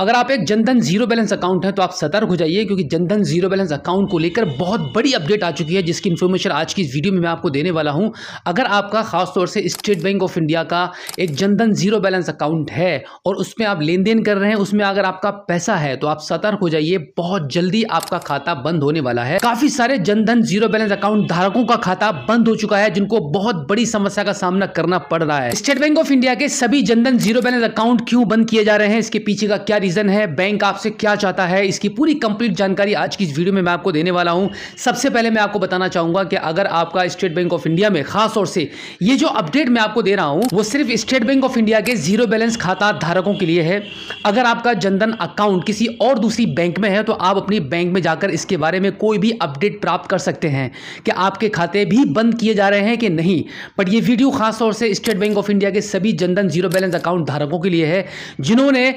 अगर आप एक जनधन जीरो बैलेंस अकाउंट है तो आप सतर्क हो जाइए, क्योंकि जनधन जीरो बैलेंस अकाउंट को लेकर बहुत बड़ी अपडेट आ चुकी है, जिसकी इन्फॉर्मेशन आज की इस वीडियो में मैं आपको देने वाला हूं। अगर आपका खास तौर से स्टेट बैंक ऑफ इंडिया का एक जनधन जीरो बैलेंस अकाउंट है और उसमें आप लेन देन कर रहे हैं, उसमें अगर आपका पैसा है तो आप सतर्क हो जाइए, बहुत जल्दी आपका खाता बंद होने वाला है। काफी सारे जनधन जीरो बैलेंस अकाउंट धारकों का खाता बंद हो चुका है, जिनको बहुत बड़ी समस्या का सामना करना पड़ रहा है। स्टेट बैंक ऑफ इंडिया के सभी जनधन जीरो बैलेंस अकाउंट क्यों बंद किए जा रहे हैं, इसके पीछे का क्या रीजन है, बैंक आपसे क्या चाहता है, इसकी पूरी कंप्लीट जानकारी आज की इस वीडियो में मैं आपको देने वाला हूं। सबसे पहले मैं आपको बताना चाहूंगा कि अगर आपका स्टेट बैंक ऑफ इंडिया में खास तौर से ये जो अपडेट मैं आपको दे रहा हूं वो सिर्फ स्टेट बैंक ऑफ इंडिया के जीरो बैलेंस खाता धारकों के लिए है। अगर आपका जनधन अकाउंट किसी और दूसरी बैंक में है तो आप अपनी बैंक में जाकर इसके बारे में कोई भी अपडेट प्राप्त कर सकते हैं कि आपके खाते भी बंद किए जा रहे हैं कि नहीं। बट ये वीडियो खास तौर से स्टेट बैंक ऑफ इंडिया के सभी जनधन जीरो बैलेंस अकाउंट धारकों के लिए है, जिन्होंने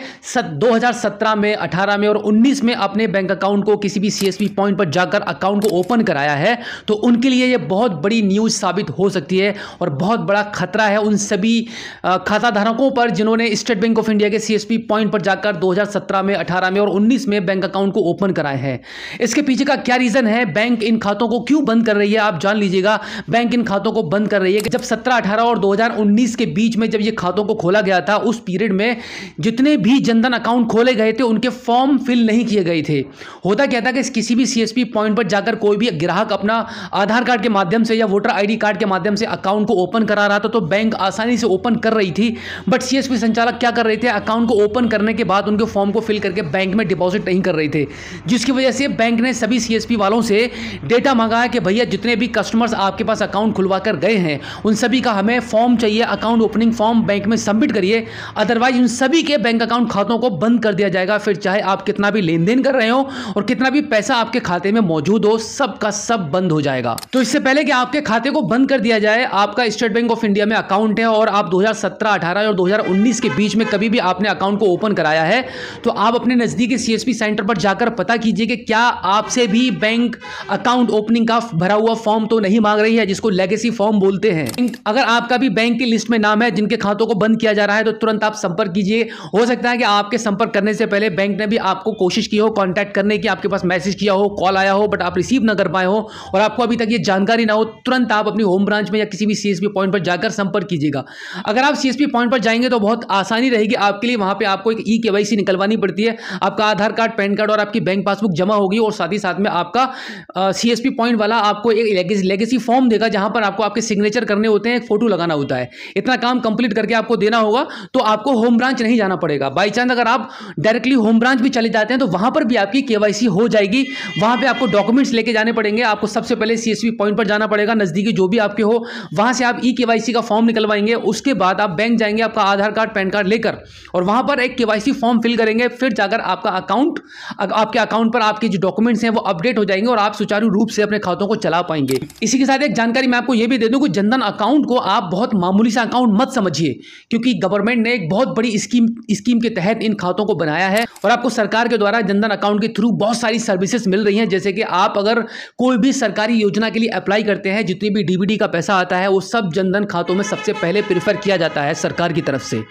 2017 में, 18 में और 19 में अपने बैंक अकाउंट को किसी भी सीएसपी पॉइंट पर जाकर अकाउंट को ओपन कराया है। तो उनके लिए ये बहुत बड़ी न्यूज साबित हो सकती है और बहुत बड़ा खतरा है उन सभी खाता धारकों पर जिन्होंने स्टेट बैंक ऑफ इंडिया के सीएसपी पॉइंट पर जाकर 2017 में, 18 में और 19 में बैंक अकाउंट को ओपन कराए हैं। इसके पीछे का क्या रीजन है, बैंक इन खातों को क्यों बंद कर रही है, आप जान लीजिएगा। बैंक इन खातों को बंद कर रही है कि जब 17, 18 और 2019 के बीच में जब ये खातों को खोला गया था, उस पीरियड में जितने भी जनधन अकाउंट खोले गए थे उनके फॉर्म फिल नहीं किए गए थे। होता क्या था कि किसी भी सीएसपी पॉइंट पर जाकर कोई भी ग्राहक अपना आधार कार्ड के माध्यम से या वोटर आईडी कार्ड के माध्यम से अकाउंट को ओपन करा रहा था तो बैंक आसानी से ओपन कर रही थी। बट सीएसपी संचालक क्या कर रहे थे, अकाउंट को ओपन करने के बाद उनके फॉर्म को फिल करके बैंक में डिपॉजिट नहीं कर रहे थे, जिसकी वजह से बैंक ने सभी सीएसपी वालों से डेटा मांगा है कि भैया जितने भी कस्टमर्स आपके पास अकाउंट खुलवा कर गए हैं उन सभी का हमें फॉर्म चाहिए, अकाउंट ओपनिंग फॉर्म बैंक में सबमिट करिए, अदरवाइज उन सभी के बैंक अकाउंट खातों को बंद कर दिया जाएगा। फिर चाहे आप कितना भी लेन देन कर रहे हो और कितना भी पैसा आपके खाते में मौजूद हो, सब का सब बंद हो जाएगा। तो इससे पहले कि आपके खाते को बंद कर दिया जाए, आपका स्टेट बैंक ऑफ इंडिया में अकाउंट है और आप 2017, 18 और 2019 के बीच में कभी भी आपने अकाउंट को ओपन कराया है तो आप अपने नजदीकी सीएसपी सेंटर पर जाकर पता कीजिए कि क्या आपसे भी बैंक अकाउंट ओपनिंग का भरा हुआ फॉर्म तो नहीं मांग रही है, जिसको लेगेसी फॉर्म बोलते हैं। अगर आपका भी बैंक की लिस्ट में नाम है जिनके खातों को बंद किया जा रहा है तो तुरंत आप संपर्क कीजिए। हो सकता है कि आपके संपर्क करने से पहले बैंक ने भी आपको कोशिश की हो कांटेक्ट करने की, आपके पास मैसेज किया हो, कॉल आया हो, बट आप रिसीव ना कर पाए हो और आपको अभी तक ये जानकारी ना हो। तुरंत आप अपनी होम ब्रांच में या किसी भी सीएसपी पॉइंट पर जाकर संपर्क कीजिएगा। अगर आप सीएसपी पॉइंट पर जाएंगे तो बहुत आसानी रहेगी आपके लिए। वहां पे आपको एक ई-केवाईसी निकलवानी पड़ती है, आपका आधार कार्ड, पैन कार्ड और आपकी बैंक पासबुक जमा होगी और साथ ही साथ में आपका सीएसपी पॉइंट वाला आपको एक लेगेसी फॉर्म देगा जहां पर आपको आपके सिग्नेचर करने होते हैं, एक फोटो लगाना होता है। इतना काम कंप्लीट करके आपको देना होगा तो आपको होम ब्रांच नहीं जाना पड़ेगा। बाई चांस अगर आप डायरेक्टली होम ब्रांच भी चले जाते हैं तो वहां पर भी आपकी केवाईसी हो जाएगी। वहां पे आपको डॉक्यूमेंट्स लेके जाने पड़ेंगे। आपको सबसे पहले सीएसपी पॉइंट पर जाना पड़ेगा, नजदीकी जो भी आपके हो, वहां से आप ई-केवाईसी का फॉर्म निकलवाएंगे। उसके बाद आप बैंक जाएंगे आपका आधार कार्ड, पैन कार्ड लेकर और वहां पर एक केवाईसी फॉर्म फिल करेंगे। फिर जाकर आपका अकाउंट, आपके अकाउंट पर आपके जो डॉक्यूमेंट्स हैं वो अपडेट हो जाएंगे और आप सुचारू रूप से अपने खातों को चला पाएंगे। इसी के साथ एक जानकारी मैं आपको यह भी दे दूं कि जनधन अकाउंट को आप बहुत मामूली सा अकाउंट मत समझिए, क्योंकि गवर्नमेंट ने एक बहुत बड़ी स्कीम के तहत इन खातों को बनाया है और आपको सरकार के द्वारा जनधन अकाउंट के थ्रू बहुत सारी सर्विसेज मिल रही हैं। जैसे कि आप अगर कोई भी सरकारी योजना के लिए अप्लाई करते हैं, जितनी भी डीबीटी का पैसा आता है वो सब जनधन खातों में सबसे पहले प्रेफर किया जाता है सरकार की तरफ से।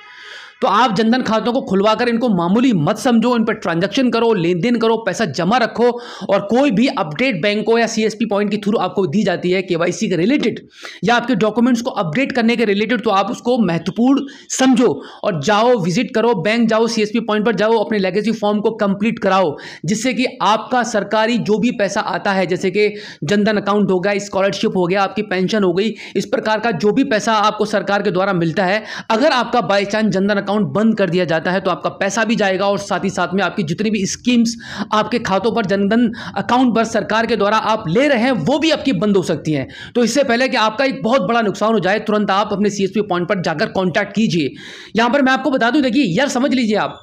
तो आप जनधन खातों को खुलवाकर इनको मामूली मत समझो, इन पर ट्रांजैक्शन करो, लेन देन करो, पैसा जमा रखो और कोई भी अपडेट बैंकों या सीएसपी पॉइंट के थ्रू आपको दी जाती है केवाईसी के रिलेटेड या आपके डॉक्यूमेंट्स को अपडेट करने के रिलेटेड, तो आप उसको महत्वपूर्ण समझो और जाओ, विजिट करो, बैंक जाओ, सीएसपी पॉइंट पर जाओ, अपने लेगेसी फॉर्म को कंप्लीट कराओ, जिससे कि आपका सरकारी जो भी पैसा आता है, जैसे कि जनधन अकाउंट हो गया, स्कॉलरशिप हो गया, आपकी पेंशन हो गई, इस प्रकार का जो भी पैसा आपको सरकार के द्वारा मिलता है, अगर आपका बाई चांस जनधन अकाउंट बंद कर दिया जाता है तो आपका पैसा भी जाएगा और साथ ही साथ में आपकी जितनी भी स्कीम्स आपके खातों पर, जनधन अकाउंट पर सरकार के द्वारा आप ले रहे हैं, वो भी आपकी बंद हो सकती हैं। तो इससे पहले कि आपका एक बहुत बड़ा नुकसान हो जाए, तुरंत आप अपने सीएसपी पॉइंट पर जाकर कांटेक्ट कीजिए। यहां पर मैं आपको बता दूं, देखिए यार, समझ लीजिए आप,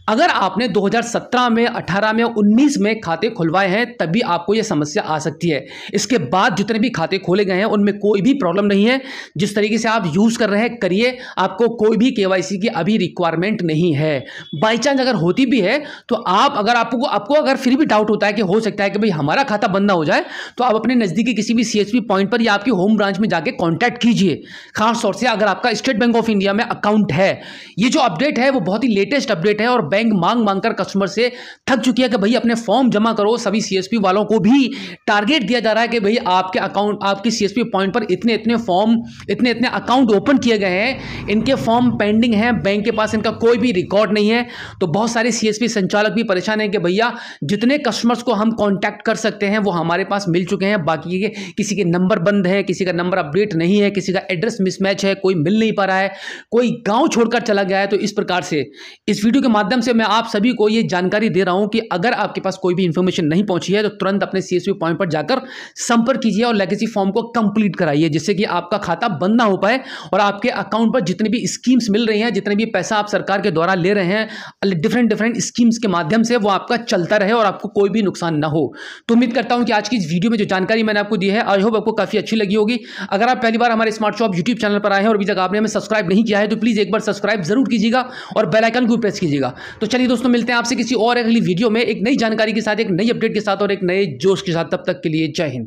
अगर आपने 2017 में, 18 में, 19 में खाते खुलवाए हैं तभी आपको यह समस्या आ सकती है। इसके बाद जितने भी खाते खोले गए हैं उनमें कोई भी प्रॉब्लम नहीं है। जिस तरीके से आप यूज कर रहे हैं करिए, आपको कोई भी केवाईसी की अभी रिक्वायरमेंट नहीं है। बाई चांस अगर होती भी है तो आप अगर आपको अगर फिर भी डाउट होता है कि हो सकता है कि भाई हमारा खाता बंद ना हो जाए, तो आप अपने नज़दीकी किसी भी सीएसपी पॉइंट पर या आपकी होम ब्रांच में जाके कॉन्टैक्ट कीजिए, खास तौर से अगर आपका स्टेट बैंक ऑफ इंडिया में अकाउंट है। ये जो अपडेट है वो बहुत ही लेटेस्ट अपडेट है और बैंक मांग कर कस्टमर से थक चुकी है कि भाई अपने फॉर्म जमा करो। सभी सीएसपी वालों को भी टारगेट दिया जा रहा है कि भाई आपके अकाउंट, आपके सीएसपी पॉइंट पर इतने इतने फॉर्म, इतने इतने अकाउंट ओपन किए गए हैं, इनके फॉर्म पेंडिंग हैं, बैंक के पास इनका कोई भी रिकॉर्ड नहीं है। तो बहुत सारे सीएसपी संचालक भी परेशान हैं कि भैया जितने कस्टमर्स को हम कांटेक्ट कर सकते हैं वो हमारे पास मिल चुके हैं, बाकी के किसी के नंबर बंद है, किसी का नंबर अपडेट नहीं है, किसी का एड्रेस मिसमैच है, कोई मिल नहीं पा रहा है, कोई गांव छोड़कर चला गया है। तो इस प्रकार से इस वीडियो के माध्यम से मैं आप सभी को ये जानकारी दे रहा हूं कि अगर आपके पास कोई भी इंफॉर्मेशन नहीं पहुंची है तो तुरंत अपने सीएसपी पॉइंट पर जाकर संपर्क कीजिए और लेगेसी फॉर्म को कंप्लीट कराइए, जिससे कि आपका खाता बंद ना हो पाए और आपके अकाउंट पर जितनी भी स्कीम्स मिल रही हैं, जितने भी पैसा आप सरकार के द्वारा ले रहे हैं डिफरेंट स्कीम्स के माध्यम से, वो आपका चलता रहे और आपको कोई भी नुकसान ना हो। तो उम्मीद करता हूं कि आज की इस वीडियो में जो जानकारी मैंने आपको दी है, आई होप आपको काफी अच्छी लगी होगी। अगर आप पहली बार हमारे स्मार्ट शॉप यूट्यूब चैनल पर आए हैं और अभी तक आपने हमें सब्सक्राइब नहीं किया है तो प्लीज एक बार सब्सक्राइब जरूर कीजिएगा और बेल आइकन को प्रेस कीजिएगा। तो चलिए दोस्तों, मिलते हैं आपसे किसी और अगली वीडियो में एक नई जानकारी के साथ, एक नई अपडेट के साथ और एक नए जोश के साथ। तब तक के लिए जय हिंद।